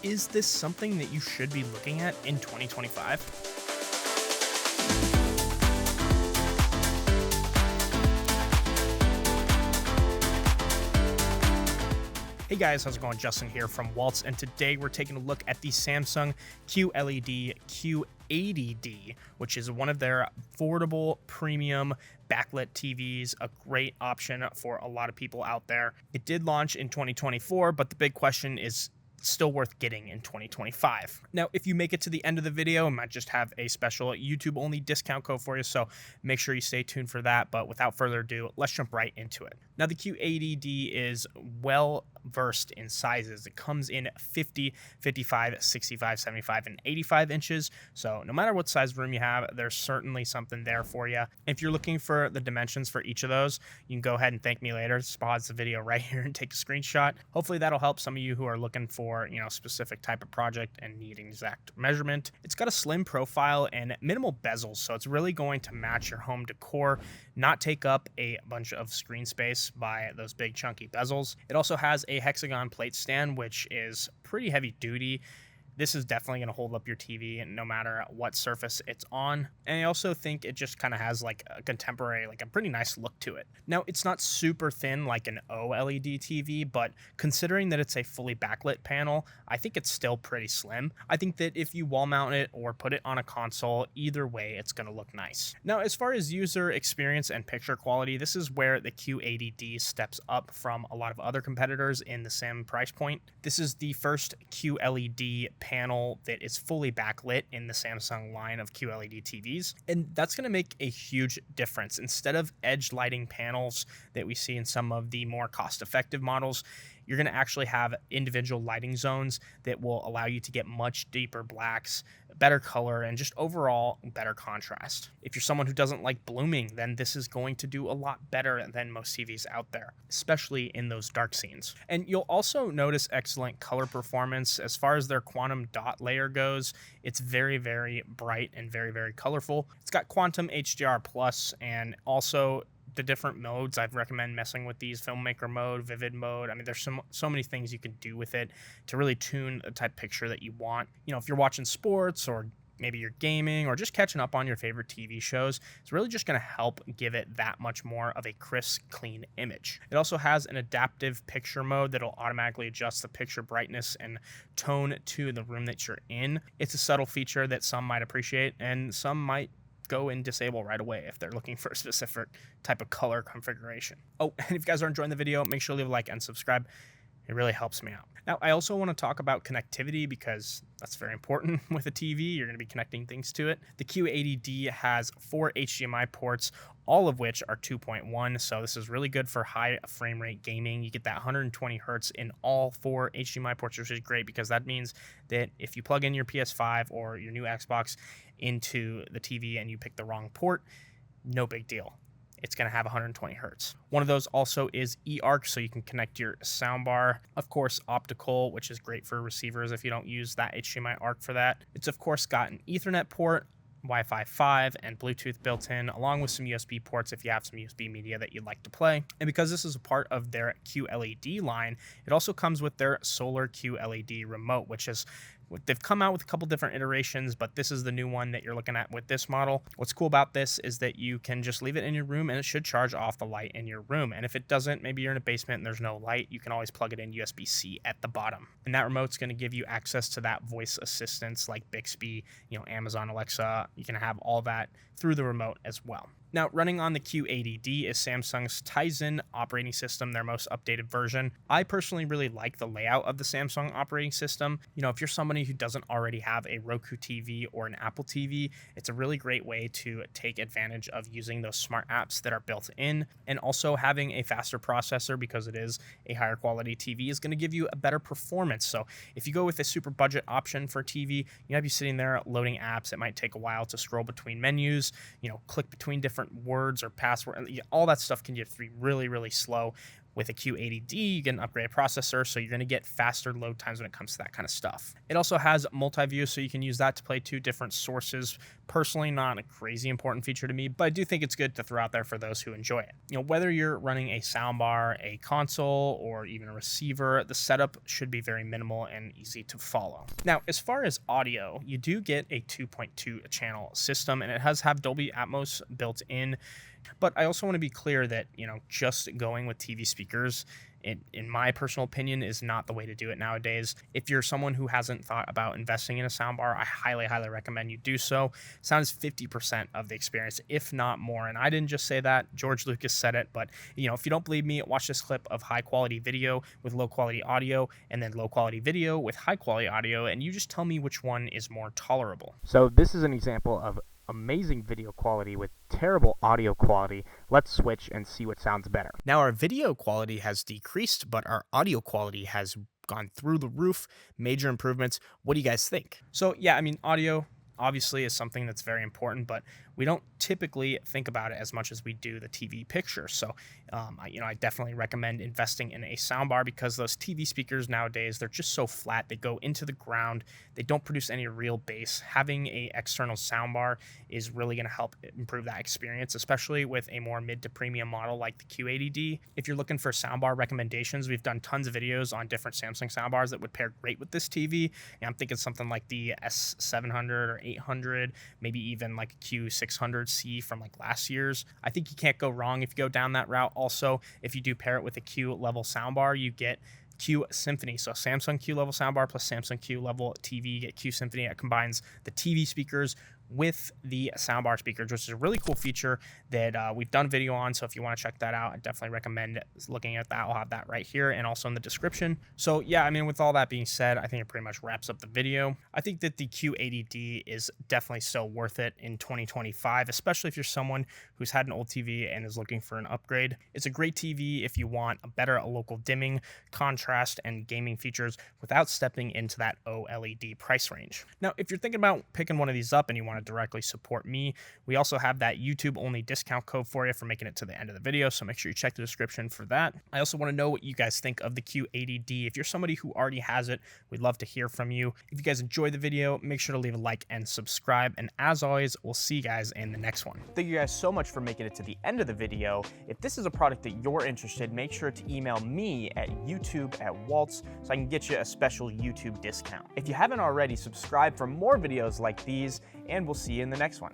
is this something that you should be looking at in 2025? Hey guys, how's it going? Justin here from Walts, and today we're taking a look at the Samsung QLED Q80D, which is one of their affordable premium backlit TVs, a great option for a lot of people out there. It did launch in 2024, but the big question is still worth getting in 2025. Now, if you make it to the end of the video, I might just have a special YouTube only discount code for you, so make sure you stay tuned for that. But without further ado, let's jump right into it. Now, the Q80D is well versed in sizes. It comes in 50, 55, 65, 75, and 85 inches. So no matter what size room you have, there's certainly something there for you. If you're looking for the dimensions for each of those, you can go ahead and thank me later. Just pause the video right here and take a screenshot. Hopefully that'll help some of you who are looking for, a specific type of project and need an exact measurement. It's got a slim profile and minimal bezels, so it's really going to match your home decor, not take up a bunch of screen space by those big chunky bezels. It also has a hexagon plate stand, which is pretty heavy duty. This is definitely going to hold up your TV no matter what surface it's on. And I also think it just kind of has like a contemporary, like a pretty nice look to it. Now, it's not super thin like an OLED TV, but considering that it's a fully backlit panel, I think it's still pretty slim. I think that if you wall mount it or put it on a console, either way, it's going to look nice. Now, as far as user experience and picture quality, this is where the Q80D steps up from a lot of other competitors in the same price point. This is the first QLED panel that is fully backlit in the Samsung line of QLED TVs, and that's going to make a huge difference. Instead of edge lighting panels that we see in some of the more cost-effective models, you're going to actually have individual lighting zones that will allow you to get much deeper blacks, better color, and just overall better contrast. If you're someone who doesn't like blooming, then this is going to do a lot better than most TVs out there, especially in those dark scenes. And you'll also notice excellent color performance. As far as their quantum dot layer goes, it's very, very bright and very, very colorful. It's got quantum HDR plus, and also the different modes. I'd recommend messing with these: filmmaker mode, vivid mode. I mean, there's so many things you can do with it to really tune the type of picture that you want. If you're watching sports, or maybe you're gaming, or just catching up on your favorite TV shows, it's really just going to help give it that much more of a crisp, clean image. It also has an adaptive picture mode that'll automatically adjust the picture brightness and tone to the room that you're in. It's a subtle feature that some might appreciate, and some might go and disable right away if they're looking for a specific type of color configuration. Oh, and if you guys are enjoying the video, make sure to leave a like and subscribe. It really helps me out. Now, I also want to talk about connectivity, because that's very important with a TV. You're going to be connecting things to it. The Q80D has 4 HDMI ports, all of which are 2.1. So this is really good for high frame rate gaming. You get that 120 hertz in all 4 HDMI ports, which is great, because that means that if you plug in your PS5 or your new Xbox into the TV and you pick the wrong port, no big deal. It's going to have 120 hertz. One of those also is eARC, so you can connect your soundbar. Of course, optical, which is great for receivers if you don't use that HDMI ARC for that. It's of course got an Ethernet port, Wi-Fi 5, and Bluetooth built in, along with some USB ports if you have some USB media that you'd like to play. And because this is a part of their QLED line, it also comes with their Solar QLED remote, which is they've come out with a couple different iterations, but this is the new one that you're looking at with this model. What's cool about this is that you can just leave it in your room and it should charge off the light in your room. And if it doesn't, maybe you're in a basement and there's no light, you can always plug it in USB-C at the bottom. And that remote's going to give you access to that voice assistance like Bixby, Amazon Alexa. You can have all that through the remote as well. Now, running on the Q80D is Samsung's Tizen operating system, their most updated version. I personally really like the layout of the Samsung operating system. If you're somebody who doesn't already have a Roku TV or an Apple TV, it's a really great way to take advantage of using those smart apps that are built in, and also having a faster processor, because it is a higher quality TV, is going to give you a better performance. So if you go with a super budget option for TV, you might be sitting there loading apps. It might take a while to scroll between menus, click between different words or password. All that stuff can get really, really slow. With a Q80D, you get an upgraded processor, so you're going to get faster load times when it comes to that kind of stuff. It also has multi-view, so you can use that to play 2 different sources. Personally, not a crazy important feature to me, but I do think it's good to throw out there for those who enjoy it. Whether you're running a soundbar, a console, or even a receiver, the setup should be very minimal and easy to follow. Now, as far as audio, you do get a 2.2 channel system, and it has Dolby Atmos built in. But I also want to be clear that, just going with TV speakers, in my personal opinion, is not the way to do it nowadays. If you're someone who hasn't thought about investing in a soundbar, I highly, highly recommend you do so. Sound is 50% of the experience, if not more. And I didn't just say that. George Lucas said it. But, if you don't believe me, watch this clip of high quality video with low quality audio, and then low quality video with high quality audio, and you just tell me which one is more tolerable. So this is an example of amazing video quality with terrible audio quality. Let's switch and see what sounds better. Now, our video quality has decreased, but our audio quality has gone through the roof. Major improvements. What do you guys think? So yeah, audio obviously is something that's very important, but we don't typically think about it as much as we do the TV picture. So, I definitely recommend investing in a soundbar, because those TV speakers nowadays, they're just so flat. They go into the ground. They don't produce any real bass. Having a external soundbar is really going to help improve that experience, especially with a more mid to premium model like the Q80D. If you're looking for soundbar recommendations, we've done tons of videos on different Samsung soundbars that would pair great with this TV. And I'm thinking something like the S700 or 800, maybe even like a Q600C from like last year's. I think you can't go wrong if you go down that route. Also, if you do pair it with a Q level soundbar, you get Q-Symphony. So Samsung Q level soundbar plus Samsung Q level TV, you get Q-Symphony. It combines the TV speakers with the soundbar speakers, which is a really cool feature that we've done a video on. So if you want to check that out, I definitely recommend looking at that. I'll have that right here and also in the description. So yeah, with all that being said, I think it pretty much wraps up the video. I think that the Q80D is definitely still worth it in 2025, especially if you're someone who's had an old TV and is looking for an upgrade. It's a great TV if you want a better local dimming, contrast, and gaming features without stepping into that OLED price range. Now, if you're thinking about picking one of these up and you want to directly support me, we also have that YouTube only discount code for you for making it to the end of the video, so make sure you check the description for that. I also want to know what you guys think of the Q80D. If you're somebody who already has it, we'd love to hear from you. If you guys enjoyed the video, make sure to leave a like and subscribe, and as always, we'll see you guys in the next one. Thank you guys so much for making it to the end of the video. If this is a product that you're interested, make sure to email me at youtube@walts so I can get you a special YouTube discount. If you haven't already, subscribe for more videos like these, and we'll see you in the next one.